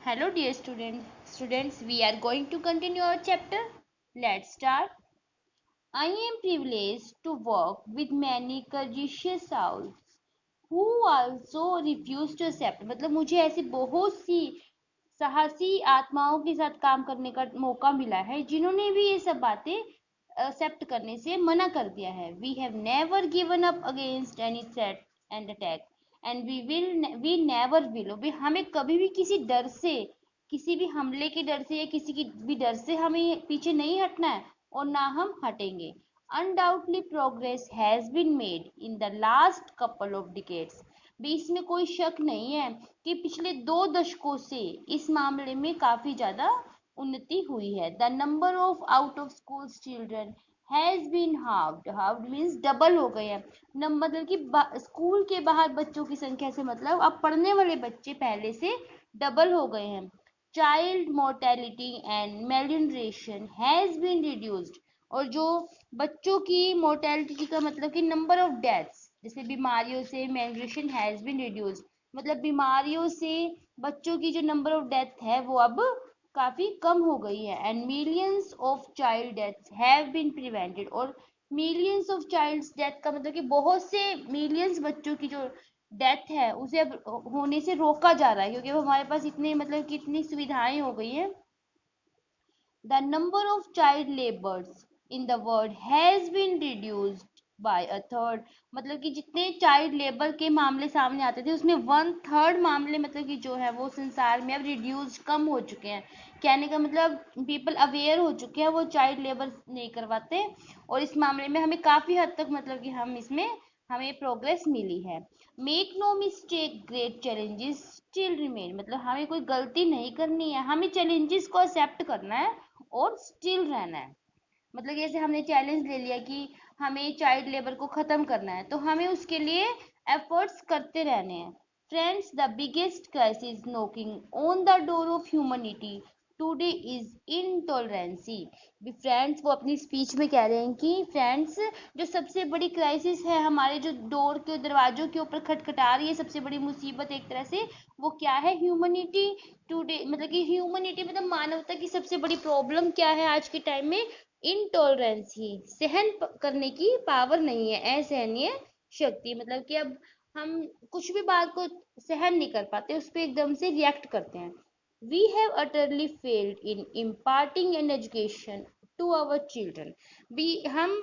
Hello dear students, we are going to continue our chapter. Let's start. I am privileged to work with many courageous souls who also refuse to accept. मतलब मुझे ऐसी बहुत सी साहसी आत्माओं के साथ काम करने का मौका मिला है जिन्होंने भी ये सब बातें एक्सेप्ट करने से मना कर दिया है. We have never given up against any threat and attack and we never will. हमें कभी भी किसी डर से, किसी भी हमले के डर से या किसी की भी डर से हमें पीछे नहीं हटना है और ना हम हटेंगे. Undoubtedly progress has been made in the last couple of decades. भी इसमें कोई शक नहीं है कि पिछले 2 दशकों से इस मामले में काफी ज्यादा उन्नति हुई है. The number of out of school children has been halved. Halved means double हो गए हैं. मतलब कि स्कूल के बाहर बच्चों की संख्या से मतलब अब पढ़ने वाले बच्चे पहले से डबल हो गए हैं. Child mortality and malnutrition has been reduced. और जो बच्चों की मोर्टेलिटी का मतलब कि नंबर ऑफ डेथ्स, जैसे बीमारियों से मेल्यूनरेशन हैज बीन रिड्यूस्ड, मतलब बीमारियों से बच्चों की जो नंबर ऑफ डेथ है वो अब काफी कम हो गई है. And millions of child deaths have been prevented. और मिलियंस ऑफ चाइल्ड डेथ का मतलब कि बहुत से मिलियंस बच्चों की जो डेथ है उसे अब होने से रोका जा रहा है क्योंकि अब हमारे पास इतने मतलब कि इतनी सुविधाएं हो गई हैं. The number of child labours in the world has been reduced by a third. मतलब कि जितने चाइल्ड लेबर के मामले सामने आते थे उसमें 1/3 मामले मतलब कि जो है वो संसार में अब रिड्यूस कम हो चुके हैं. कहने का मतलब पीपल अवेयर हो चुके हैं, वो चाइल्ड लेबर नहीं करवाते. और इस मामले में हमें काफी हद तक मतलब कि हमें प्रोग्रेस मिली है. Make no mistake, great challenges still remain. मतलब हमें कोई गलती नहीं करनी है, हमें चैलेंजेस को एक्सेप्ट करना है और स्टिल रहना है. मतलब जैसे हमने चैलेंज ले लिया कि हमें चाइल्ड लेबर को खत्म करना है तो हमें उसके लिए एफर्ट्स करते रहने हैं. Friends, the biggest crisis knocking on the door of humanity today is intolerance. भी फ्रेंड्स वो अपनी स्पीच में कह रहे हैं कि फ्रेंड्स, जो सबसे बड़ी क्राइसिस है हमारे जो डोर के दरवाजों के ऊपर खटखटा रही है, सबसे बड़ी मुसीबत एक तरह से, वो क्या है? Humanity today. मतलब कि ह्यूमनिटी मतलब मानवता की सबसे बड़ी प्रॉब्लम क्या है आज के टाइम में? इनटॉलरेंस ही. सहन करने की पावर नहीं है, असहनीय शक्ति. मतलब कि अब हम कुछ भी बात को सहन नहीं कर पाते, उस पर एकदम से रिएक्ट करते हैं. We have utterly failed in imparting an education to our children. भी हम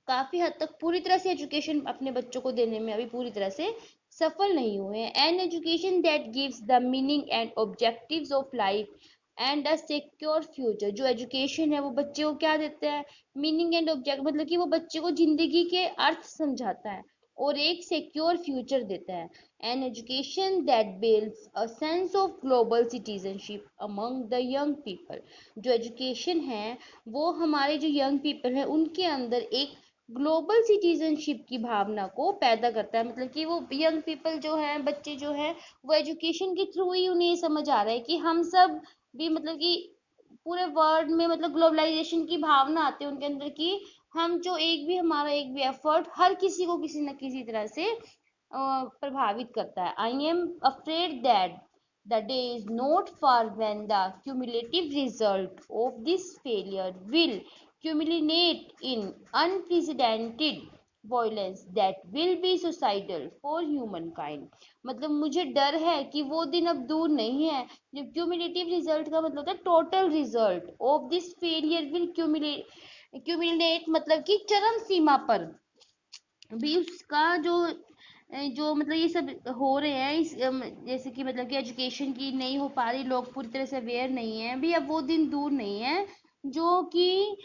काफी हद तक पूरी तरह से एजुकेशन अपने बच्चों को देने में अभी पूरी तरह से सफल नहीं हुए हैं. An education that gives the meaning and objectives of life and a secure future. जो एजुकेशन है वो बच्चे को क्या देता है? Meaning and object. मतलब कि वो बच्चे को जिंदगी के अर्थ समझाता है और एक सिक्योर फ्यूचर देता है. An education that builds a sense of global citizenship among the young people. जो एजुकेशन है वो हमारे जो यंग पीपल है उनके अंदर एक ग्लोबल सिटीजनशिप की भावना को पैदा करता है. मतलब कि वो यंग पीपल जो है, बच्चे जो है, वो एजुकेशन के थ्रू ही उन्हें समझ आ रहा है कि हम सब भी मतलब कि पूरे वर्ल्ड में मतलब ग्लोबलाइजेशन की भावना आती है उनके अंदर कि हम जो हमारा एक भी एफर्ट हर किसी को किसी न किसी तरह से प्रभावित करता है. I am afraid that the day is not far when the cumulative result of this failure will culminate in unprecedented violence that will be suicidal for humankind. मतलब मुझे डर है कि वो दिन अब दूर नहीं है जब क्यूमुलेटिव रिजल्ट का मतलब होता है total result of this failure will cumulate मतलब कि चरम सीमा पर भी उसका जो जो मतलब ये सब हो रहे हैं जैसे कि मतलब कि एजुकेशन की नहीं हो पा रही, लोग पूरी तरह से अवेयर नहीं है भी, अब वो दिन दूर नहीं है जो कि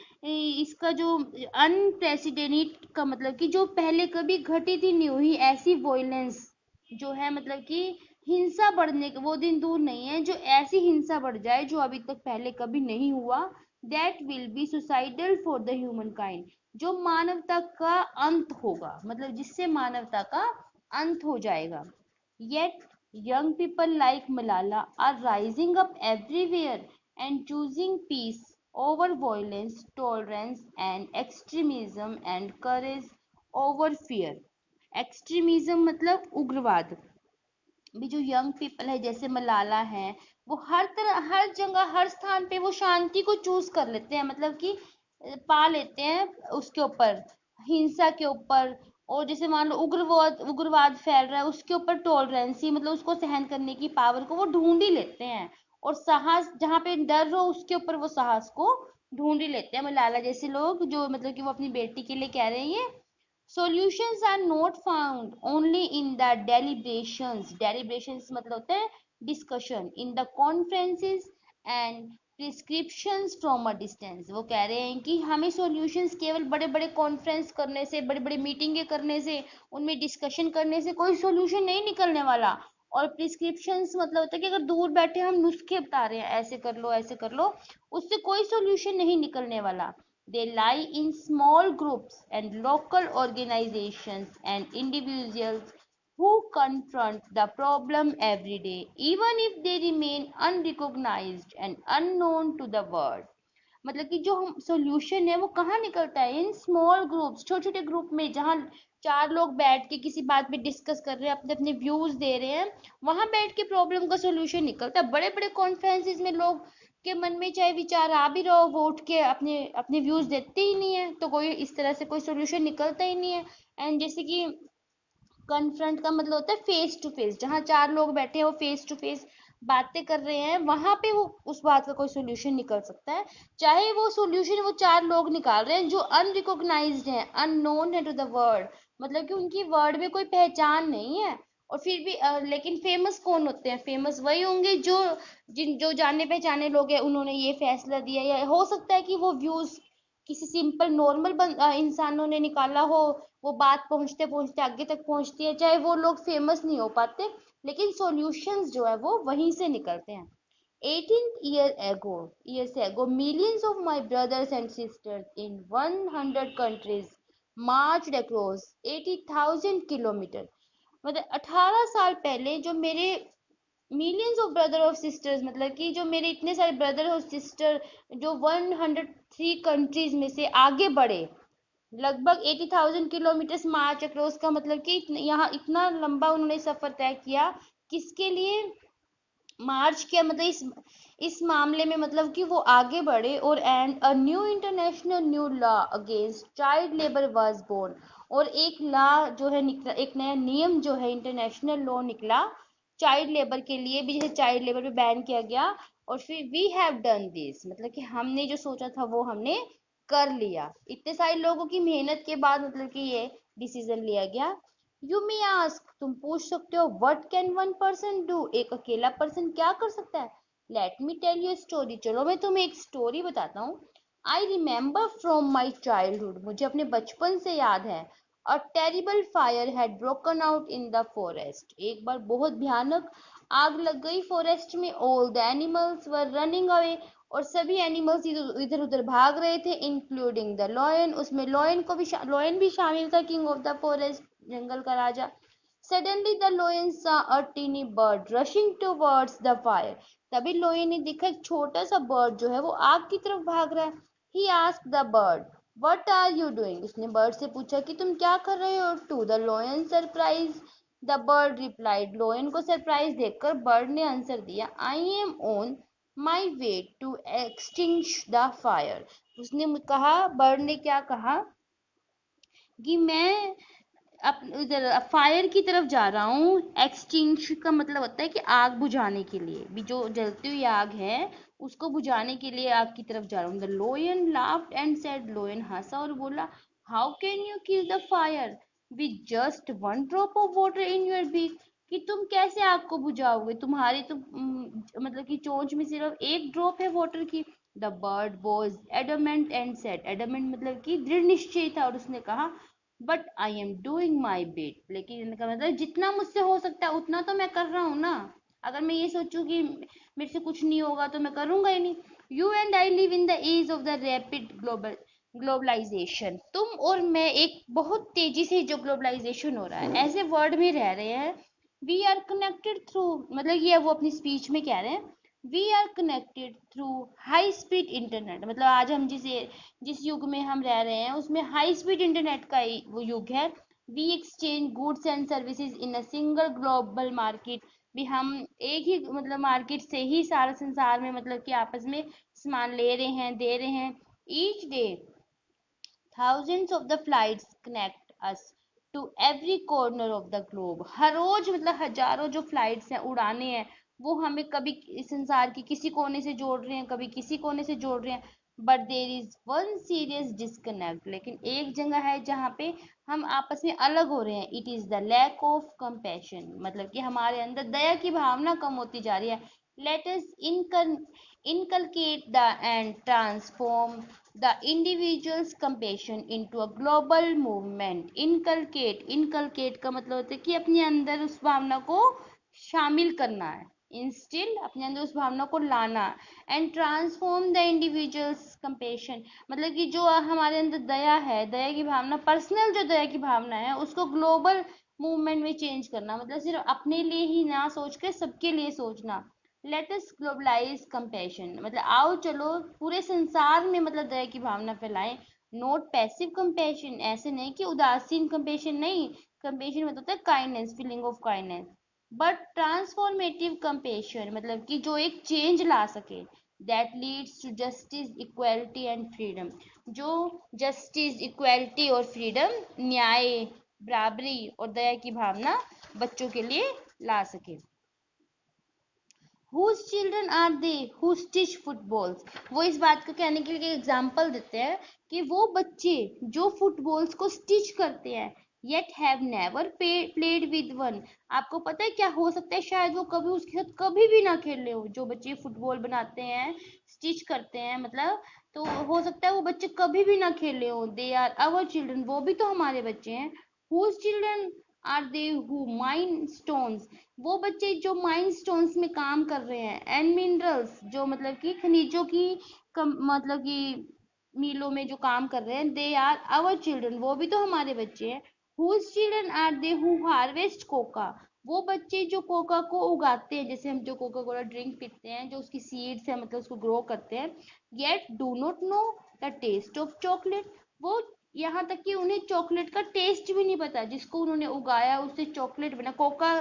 इसका जो अनप्रेसिडेंटेड का मतलब कि जो पहले कभी घटित ही नहीं हुई ऐसी वॉयलेंस जो है, मतलब कि हिंसा बढ़ने का वो दिन दूर नहीं है जो ऐसी हिंसा बढ़ जाए जो अभी तक पहले कभी नहीं हुआ. That will be suicidal for the human kind. जो मानवता का अंत होगा, मतलब जिससे मानवता का अंत हो जाएगा. Yet young people like Malala are rising up everywhere and choosing peace over violence, tolerance and extremism and courage over fear. Extremism मतलब उग्रवाद, भी जो यंग पीपल है जैसे मलाला है, वो हर तरह हर जगह हर स्थान पे वो शांति को चूज कर लेते हैं, मतलब कि पा लेते हैं उसके ऊपर, हिंसा के ऊपर। और जैसे मान लो उग्रवाद उग्रवाद फैल रहा है, उसके ऊपर टॉलरेंसी, मतलब उसको सहन करने की पावर को वो ढूंढ ही लेते हैं। और साहस जहाँ पे डर हो उसके ऊपर वो साहस को ढूंढ ही लेते हैं मलाला जैसे लोग, जो मतलब कि वो अपनी बेटी के लिए कह रहे हैं ये solutions are not found only in the deliberations, deliberations मतलब होता है discussion, in the conferences and prescriptions from a distance। वो कह रहे हैं कि हमें solutions केवल बड़े बड़े कॉन्फ्रेंस करने से, बड़ी बड़ी मीटिंगें करने से, उनमें डिस्कशन करने से कोई solution नहीं निकलने वाला। और प्रिस्क्रिप्शंस मतलब होता है कि अगर दूर बैठे हम नुस्खे बता रहे हैं, ऐसे कर लो, उससे कोई solution नहीं निकलने वाला। They lie in small groups and local organizations and individuals who confront the problem every day, even if they remain unrecognized and unknown to the world। मतलब कि जो हम सॉल्यूशन है वो कहाँ निकलता है, इन स्मॉल ग्रुप्स, छोटे छोटे ग्रुप में, जहाँ चार लोग बैठ के किसी बात पे डिस्कस कर रहे हैं, अपने अपने व्यूज दे रहे हैं, वहां बैठ के प्रॉब्लम का सॉल्यूशन निकलता है। बड़े बड़े कॉन्फ्रेंसेस में लोग के मन में चाहे विचार आ भी रहो, वो उठ के अपने अपने व्यूज देते ही नहीं है, तो कोई इस तरह से कोई सोल्यूशन निकलता ही नहीं है। एंड जैसे कि कन्फ्रंट का मतलब होता है फेस टू फेस, जहाँ चार लोग बैठे हैं वो फेस टू फेस बातें कर रहे हैं, वहां पे वो उस बात का कोई सोल्यूशन निकल सकता है। चाहे वो सोल्यूशन वो चार लोग निकाल रहे हैं जो अनरिकॉग्नाइज्ड हैं, अननोन है टू द वर्ल्ड, मतलब कि उनकी वर्ल्ड में कोई पहचान नहीं है। और फिर भी लेकिन फेमस कौन होते हैं, फेमस वही होंगे जो जाने पहचाने लोग हैं, उन्होंने ये फैसला दिया, या हो सकता है कि वो व्यूज किसी सिंपल नॉर्मल इंसानों ने निकाला हो, वो बात पहुंचते पहुंचते आगे तक पहुंचती है, चाहे वो लोग फेमस नहीं हो पाते, लेकिन सॉल्यूशंस जो है वो वहीं से निकलते हैं। 18 years ago millions of my brothers and sisters in 100 countries marched across 80,000 kilometers। मतलब 18 साल पहले जो मेरे मिलियंस ऑफ ब्रदर और सिस्टर्स, मतलब कि जो मेरे इतने सारे ब्रदर और सिस्टर जो 103 कंट्रीज में से आगे बढ़े, लगभग 80,000 किलोमीटर मार्च अक्रॉस का मतलब कि यहाँ इतना लंबा उन्होंने सफर तय किया, किसके लिए मार्च किया, मतलब इस मामले में मतलब कि वो आगे बढ़े। और and a new international new law against child labour was born. और एक लॉ जो है निकला, एक नया नियम जो है इंटरनेशनल लॉ निकला चाइल्ड लेबर के लिए भी, जैसे चाइल्ड लेबर पे बैन किया गया। और फिर वी हैव डन दिस, मतलब कि हमने जो सोचा था वो हमने कर लिया, इतने सारे लोगों की मेहनत के बाद मतलब कि ये डिसीजन लिया गया। यू मे आस्क, तुम पूछ सकते हो, what can one person do, एक अकेला पर्सन क्या कर सकता है। Let me tell you story, चलो मैं तुम्हें एक स्टोरी बताता हूँ। I remember from my childhood, मुझे अपने बचपन से याद है। A terrible fire had broken out in the forest, एक बार बहुत भयानक आग लग गई फॉरेस्ट में। All the animals were running away, और सभी एनिमल्स इधर उधर भाग रहे थे, इंक्लूडिंग द लॉयन, उसमें लॉयन भी शामिल था, किंग ऑफ द फॉरेस्ट, जंगल का राजा। Suddenly the lion saw a teeny bird rushing towards the fire। तभी लोयन ने देखा एक छोटा सा बर्ड जो है वो आग की तरफ भाग रहा है। He asked the bird, what are you doing? उसने बर्ड से पूछा कि तुम क्या कर रहे हो। To the lion surprise, the bird replied। लोयन को सरप्राइज देखकर बर्ड ने आंसर दिया, I am on my way to extinguish the fire। उसने कहा, बर्ड ने क्या कहा कि मैं उधर फायर की तरफ जा रहा हूँ। एक्सटिंक्श का मतलब होता है कि आग बुझाने के लिए, भी जो जलती हुई आग है उसको बुझाने के लिए आग की तरफ जा रहा हूँ। The lion laughed and said, lion हंसा और बोला, how can you kill the fire with just one drop of water in your beak, कि तुम कैसे आग को बुझाओगे, तुम्हारी तो मतलब कि चोंच में सिर्फ एक ड्रॉप है वाटर की। The bird was adamant and said, adamant मतलब कि दृढ़ निश्चय था, और उसने कहा, but I am doing my bit, लेकिन इनका मतलब जितना मुझसे हो सकता है उतना तो मैं कर रहा हूँ ना। अगर मैं ये सोचूं कि मेरे से कुछ नहीं होगा तो मैं करूंगा ही नहीं। You and I live in the age of the rapid globalisation, तुम और मैं एक बहुत तेजी से जो ग्लोबलाइजेशन हो रहा है ऐसे वर्ल्ड में रह रहे हैं। वी आर कनेक्टेड थ्रू, मतलब ये वो अपनी स्पीच में कह रहे हैं, we are connected through high speed internet, मतलब आज हम जिस युग में हम रह रहे हैं उसमें हाई स्पीड इंटरनेट का वो युग है। We exchange goods and services in a single global market, भी हम एक ही मतलब मार्केट से ही सारा संसार में मतलब कि आपस में सामान ले रहे हैं, दे रहे हैं। Each day thousands of the flights connect us to every corner of the globe। हर रोज मतलब हजारों जो फ्लाइट्स हैं, उड़ाने हैं, वो हमें कभी इस संसार के किसी कोने से जोड़ रहे हैं, कभी किसी कोने से जोड़ रहे हैं। But there is one serious disconnect, लेकिन एक जगह है जहाँ पे हम आपस में अलग हो रहे हैं। It is the lack of compassion, मतलब कि हमारे अंदर दया की भावना कम होती जा रही है। Let us inculcate the and transform the individual's compassion into a global movement। inculcate का मतलब होता है कि अपने अंदर उस भावना को शामिल करना है, इंस्टिल अपने अंदर उस भावना को लाना। And transform the individuals compassion, मतलब कि जो हमारे अंदर दया है, दया की भावना, पर्सनल जो दया की भावना है, उसको ग्लोबल मूवमेंट में चेंज करना, मतलब सिर्फ अपने लिए ही ना सोच के सबके लिए सोचना। लेट अस ग्लोबलाइज कंपैशन, मतलब आओ चलो पूरे संसार में मतलब दया की भावना फैलाएं। नोट पैसिव कंपैशन, ऐसे नहीं कि उदासीन कंपैशन नहीं। कंपैशन मतलब होता है kindness, feeling of kindness. But transformative compassion मतलब कि जो एक चेंज ला सके। That leads to justice, equality and freedom, जो जस्टिस, इक्वालिटी और फ्रीडम, न्याय, बराबरी और दया की भावना बच्चों के लिए ला सके। Whose children are they who stitch footballs? वो इस बात को कहने के लिए एग्जाम्पल देते हैं कि वो बच्चे जो फुटबॉल्स को स्टिच करते हैं, yet have never played with one। आपको पता है क्या हो सकता है, शायद वो कभी उसके साथ कभी भी ना खेले हो। जो बच्चे फुटबॉल बनाते हैं, स्टिच करते हैं मतलब, तो हो सकता है वो बच्चे कभी भी ना खेले हो। दे आर आवर चिल्ड्रन, वो भी तो हमारे बच्चे हैं। Whose children are they who mine stones? वो बच्चे जो माइलस्टोन्स में काम कर रहे हैं। एंड मिनरल्स, जो मतलब कि खनिजों की मतलब कि मीलों में जो काम कर रहे हैं। दे आर आवर चिल्ड्रन, वो भी तो हमारे बच्चे हैं। Whose children are they who harvest cocoa? वो बच्चे जो कोका को उगाते हैं, जैसे हम जो कोका कोला ड्रिंक पीते हैं, जो उसकी सीड्स है मतलब उसको ग्रो करते हैं। Yet do not know the taste of chocolate, वो यहाँ तक कि उन्हें चॉकलेट का टेस्ट भी नहीं पता। जिसको उन्होंने उगाया उससे चॉकलेट बना, कोका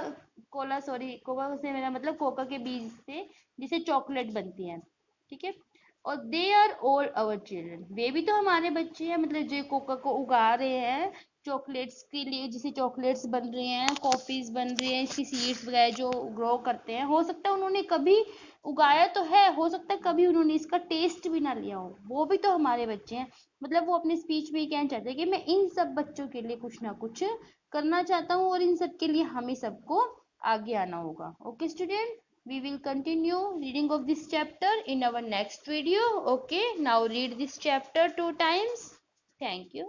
कोला, सॉरी कोका से मेरा मतलब कोका के बीज से जिसे चॉकलेट बनती है, ठीक है। और they are all our children, वे भी तो हमारे बच्चे हैं, मतलब जो कोका को उगा रहे हैं चॉकलेट्स के लिए, जिसे चॉकलेट्स बन रहे हैं, कॉफीज बन रही हैं, इसकी सीड्स वगैरह जो ग्रो करते हैं। हो सकता है उन्होंने कभी उगाया तो है, हो सकता है कभी उन्होंने इसका टेस्ट भी ना लिया हो, वो भी तो हमारे बच्चे हैं। मतलब वो अपने स्पीच में कहना चाहते हैं कि मैं इन सब बच्चों के लिए कुछ ना कुछ करना चाहता हूँ, और इन सब के लिए हमें सबको आगे आना होगा। Okay student, we will continue reading of this chapter in our next video। Okay, now read this chapter 2 times। Thank you।